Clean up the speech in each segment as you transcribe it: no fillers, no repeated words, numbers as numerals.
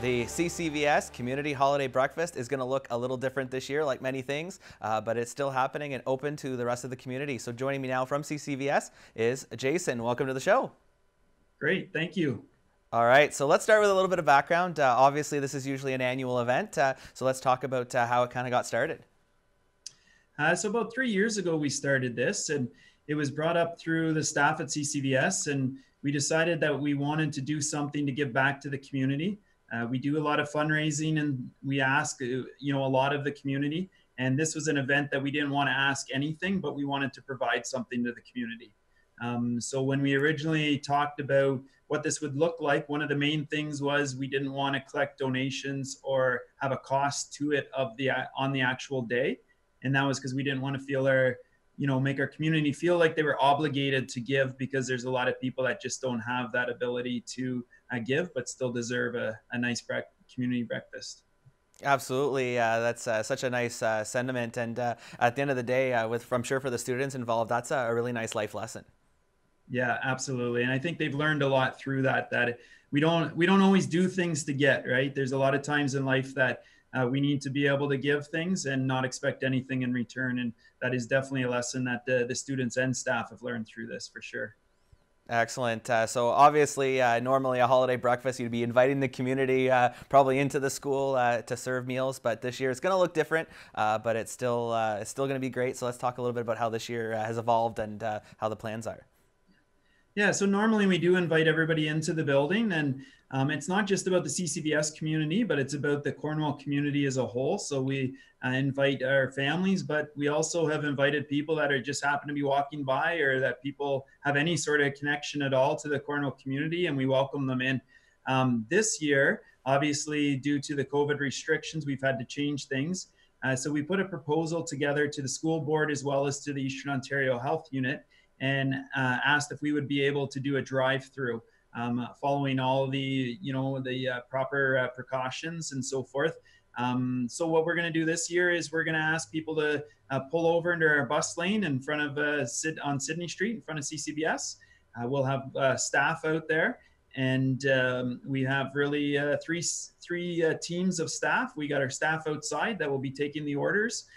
The CCVS Community Holiday Breakfast is going to look a little different this year, like many things, but it's still happening and open to the rest of the community. So joining me now from CCVS is Jason. Welcome to the show. Great, thank you. All right, so let's start with a little bit of background. Obviously, this is usually an annual event, so let's talk about how it kind of got started. So about 3 years ago, we started this, and it was brought up through the staff at CCVS, and we decided that we wanted to do something to give back to the community. We do a lot of fundraising, and we ask, a lot of the community. And this was an event that we didn't want to ask anything, but we wanted to provide something to the community. So when we originally talked about what this would look like, one of the main things was we didn't want to collect donations or have a cost to it on the actual day. And that was because we didn't want to feel make our community feel like they were obligated to give, because there's a lot of people that just don't have that ability to give, but still deserve a nice community breakfast. Absolutely, that's such a nice sentiment, and at the end of the day, I'm sure for the students involved, that's a really nice life lesson. Yeah, absolutely, and I think they've learned a lot through that. That we don't always do things to get, right. There's a lot of times in life that we need to be able to give things and not expect anything in return, and that is definitely a lesson that the students and staff have learned through this for sure. Excellent. So obviously, normally a holiday breakfast, you'd be inviting the community probably into the school to serve meals, but this year it's going to look different, but it's still going to be great. So let's talk a little bit about how this year has evolved and how the plans are. Yeah, so normally we do invite everybody into the building, and it's not just about the CCVS community, but it's about the Cornwall community as a whole. So we invite our families, but we also have invited people that are just happen to be walking by, or that people have any sort of connection at all to the Cornwall community, and we welcome them in. This year, obviously, due to the COVID restrictions, we've had to change things. So we put a proposal together to the school board as well as to the Eastern Ontario Health Unit, and asked if we would be able to do a drive-through, following all the proper precautions and so forth. So what we're going to do this year is we're going to ask people to pull over into our bus lane in front of on Sydney Street in front of CCBS. We'll have staff out there, and we have really three teams of staff. We got our staff outside that will be taking the orders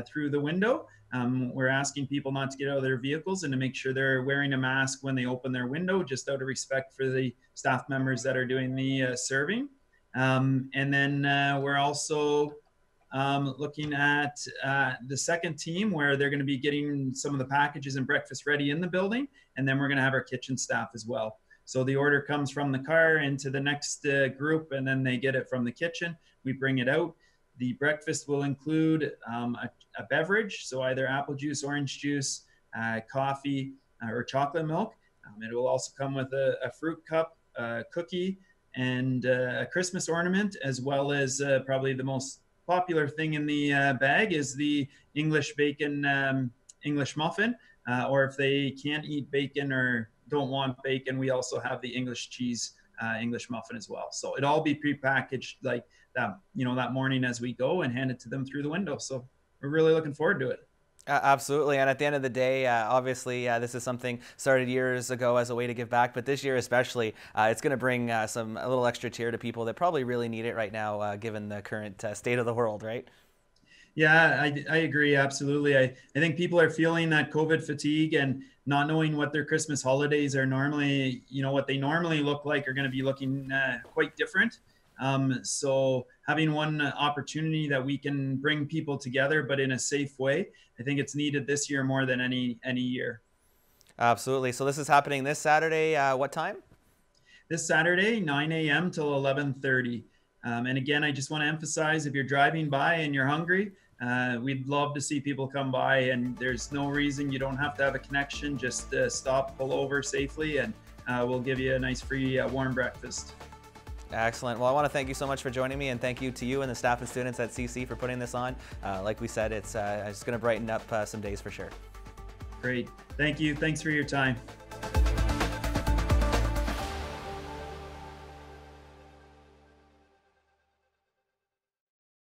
through the window. We're asking people not to get out of their vehicles and to make sure they're wearing a mask when they open their window, just out of respect for the staff members that are doing the serving. And then we're also looking at the second team, where they're going to be getting some of the packages and breakfast ready in the building. And then we're going to have our kitchen staff as well. So the order comes from the car into the next group, and then they get it from the kitchen. We bring it out. The breakfast will include a beverage, so either apple juice, orange juice, coffee, or chocolate milk. It will also come with a fruit cup, a cookie, and a Christmas ornament, as well as probably the most popular thing in the bag is the English bacon English muffin. Or if they can't eat bacon or don't want bacon, we also have the English cheese English muffin as well. So it'll all be prepackaged like that, that morning as we go, and hand it to them through the window. So we're really looking forward to it. Absolutely, and at the end of the day, obviously, this is something started years ago as a way to give back, but this year especially, it's going to bring a little extra cheer to people that probably really need it right now, given the current state of the world, right? Yeah, I agree. Absolutely. I think people are feeling that COVID fatigue and not knowing what their Christmas holidays are normally, what they normally look like, are going to be looking quite different. So having one opportunity that we can bring people together, but in a safe way, I think it's needed this year more than any year. Absolutely. So this is happening this Saturday. What time? This Saturday, 9 a.m. till 11:30. And again, I just want to emphasize, if you're driving by and you're hungry, we'd love to see people come by, and there's no reason you don't have to have a connection. Just stop, pull over safely, and we'll give you a nice free warm breakfast. Excellent. Well, I want to thank you so much for joining me, and thank you to you and the staff and students at CC for putting this on. Like we said, it's going to brighten up some days for sure. Great. Thank you. Thanks for your time.